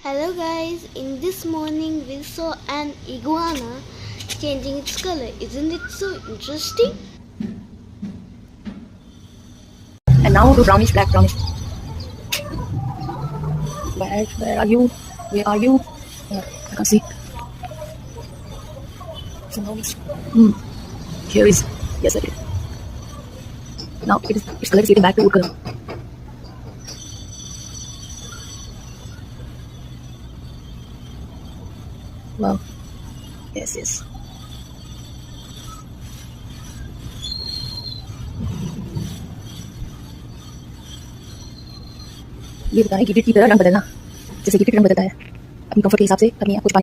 Hello guys, in this morning we saw an iguana changing its color. Isn't it so interesting? And now to brownish, black brownish. Where are you? Where are you? I can't see. So now here is, yes, I did. Now its color is getting back to wood color. Wow. Yes. ये बताना है gift की तरह रंग बदलना, जैसे gift रंग बदलता है अपनी कंफर्ट के हिसाब से, अपनी कुछ